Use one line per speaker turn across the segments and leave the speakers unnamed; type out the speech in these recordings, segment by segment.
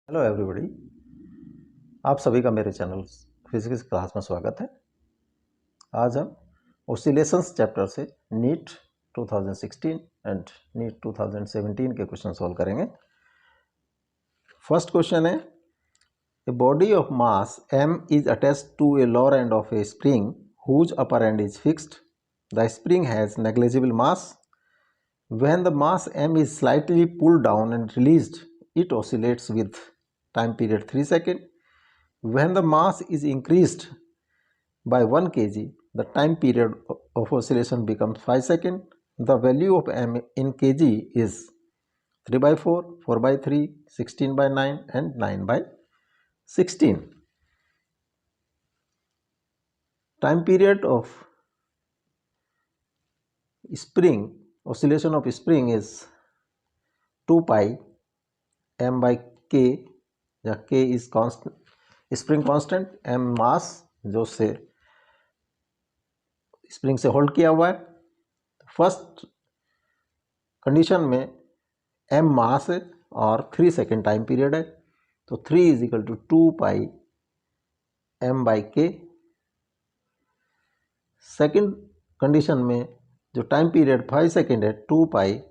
Hello everybody, आप सभी का मेरे चैनल फिजिक्स क्लास में स्वागत है। आज हम ऑसिलेशंस चैप्टर से नीट 2016 एंड नीट 2017 के क्वेश्चन सॉल्व करेंगे। फर्स्ट क्वेश्चन है, a body of mass m is attached to a lower end of a spring whose upper end is fixed. The spring has negligible mass. When the mass m is slightly pulled down and released, it oscillates with time period 3 seconds. When the mass is increased by 1 kg, the time period of oscillation becomes 5 seconds. The value of m in kg is 3 by 4, 4 by 3, 16 by 9 and 9 by 16. Time period of spring, oscillation of spring is 2 pi m by k, या k is constant, spring constant, m mass जो से spring से hold किया हुआ है। First condition में m mass है और 3 सेकेंड टाइम पीरियड है, तो 3 is equal to 2 pi m by K. Second condition में जो टाइम पीरियड 5 सेकेंड है, 2 पाई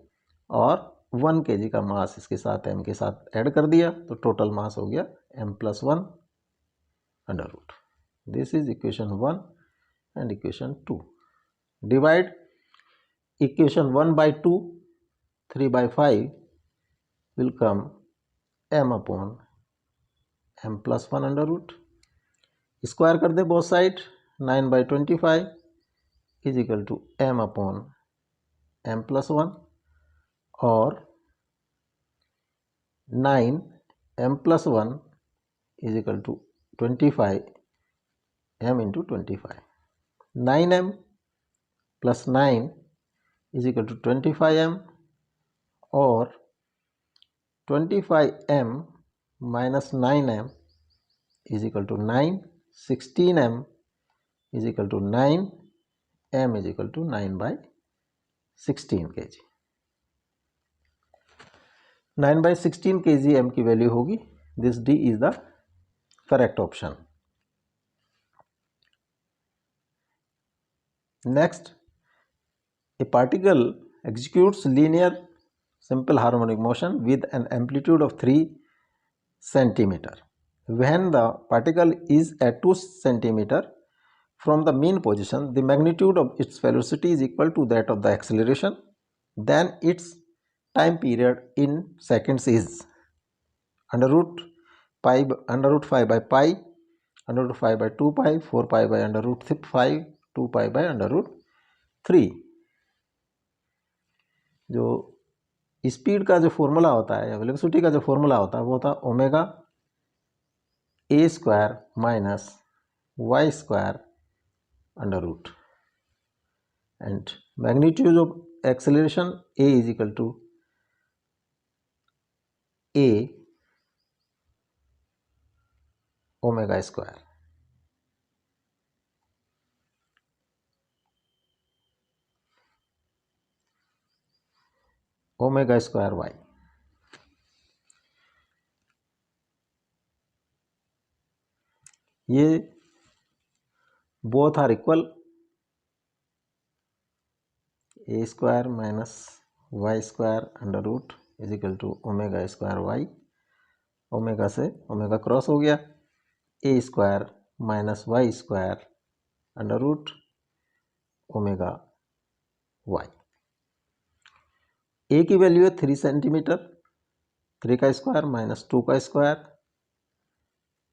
और 1 kg का मास इसके साथ m के साथ ऐड कर दिया, तो टोटल मास हो गया m plus 1 under root. This is equation 1 and equation 2। Divide equation 1 by 2, 3 by 5 will come m upon m plus 1 under root. Square कर they both side, 9 by 25 is equal to m upon m plus 1 और 9 m plus 1 is equal to 25 m into 25. 9m plus 9 is equal to 25m और 25m minus 9m is equal to 9, 16m is equal to 9, m is equal to 9 by 16 kg. 9 by 16 kg m की value होगी। This D is the correct option. Next, a particle executes linear simple harmonic motion with an amplitude of 3 centimeter. When the particle is at 2 centimeter from the mean position, the magnitude of its velocity is equal to that of the acceleration. Then its time period in seconds is under root 5 by pi, under root 5 by 2 pi, 4 pi by under root 5, 2 pi by under root 3। जो speed का जो formula होता है या velocity का जो formula होता है वो होता है omega a square minus y square under root, and magnitude of acceleration a is equal to a omega square. Omega square y. ये both are equal, a square minus y square under root is equal to omega square y. Omega से omega cross हो गया, a square minus y square under root omega y. A की value है 3 centimetre, 3 का square minus 2 का square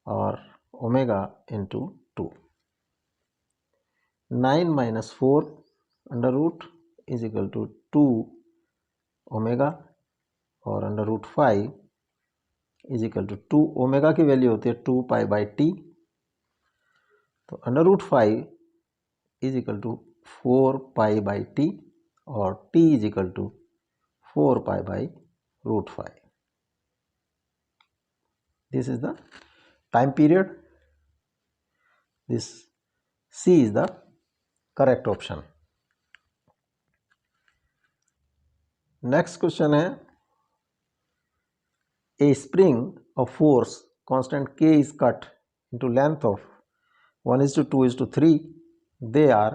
और omega into 2। 9 minus 4 under root is equal to 2 omega और under root 5 is equal to 2 omega की value होती है 2 pi by t, तो under root 5 is equal to 4 pi by t और t is equal to 4 pi by root 5। This is the time period. This C is the correct option. Next question है, a spring of force constant K is cut into length of 1:2:3, they are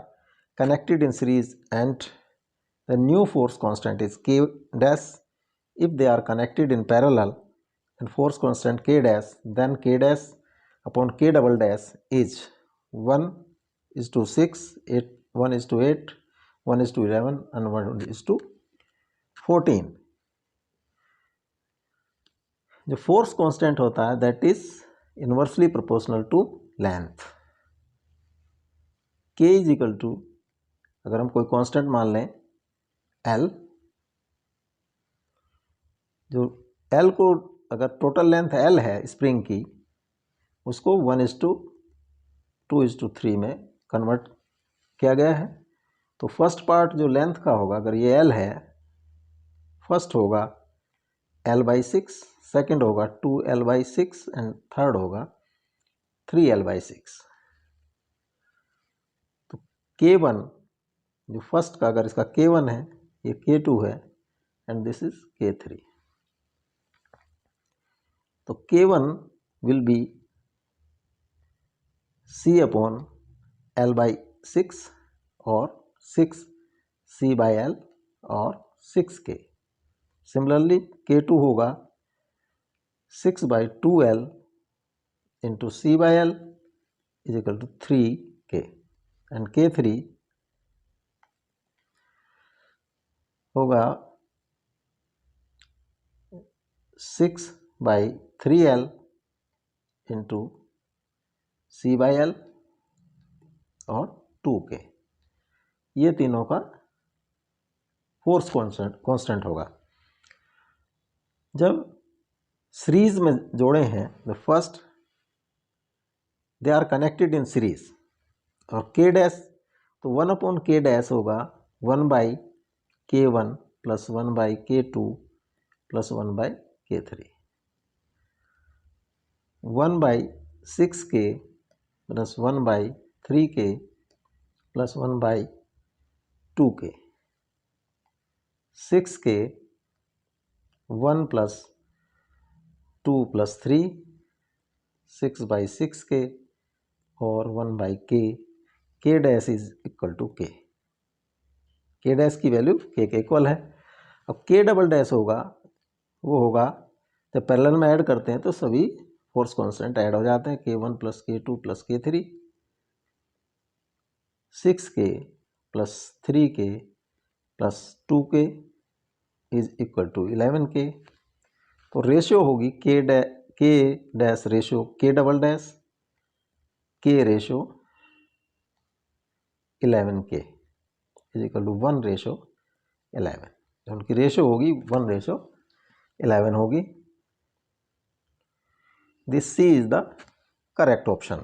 connected in series and the new force constant is K dash. If they are connected in parallel and force constant K dash, then K dash upon K double dash is 1:6, 1:8, 1:11 and 1:14. जो force constant होता है that is inversely proportional to length. K is equal to, अगर हम कोई constant मान लें L, जो L को अगर टोटल लेंथ L है स्प्रिंग की, उसको 1:2:3 में कन्वर्ट किया गया है. तो फर्स्ट पार्ट जो लेंथ का होगा, अगर ये L है, फर्स्ट होगा L/6, सेकेंड होगा 2L/6 एंड थर्ड होगा 3L/6. तो K1 जो फर्स्ट का, अगर इसका K1 है, ये K2 है एंड दिस इज K3. तो K1 विल बी C/L/6 और 6C/L और 6K. सिमिलरली K2 होगा 6/2L into C/L is equal to 3K and K3 होगा 6/3L इंटू C/L और 2K. ये तीनों का फोर्स कांस्टेंट होगा. जब सीरीज में जोड़े हैं, the first they are connected in series, और K डैश, तो 1/K डैश होगा 1/K1 plus 1/K2 plus 1/K3. 1/6K plus 1/3K plus 1/2K. 6K 1 plus 2 plus 3, 6/6K और 1/K. K dash is equal to K. K dash की value K के equal है. अब K double dash होगा, वो होगा जब पैरेलल में ऐड करते हैं तो सभी फोर्स कांस्टेंट ऐड हो जाते हैं. K1 plus K2 plus K3, 6K plus 3K plus 2K is equal to 11K. तो रेशियो होगी K dash ratio K double dash, K ratio 11K is equal to 1:11. उनकी रेशियो होगी 1:11 होगी. This C is the correct option.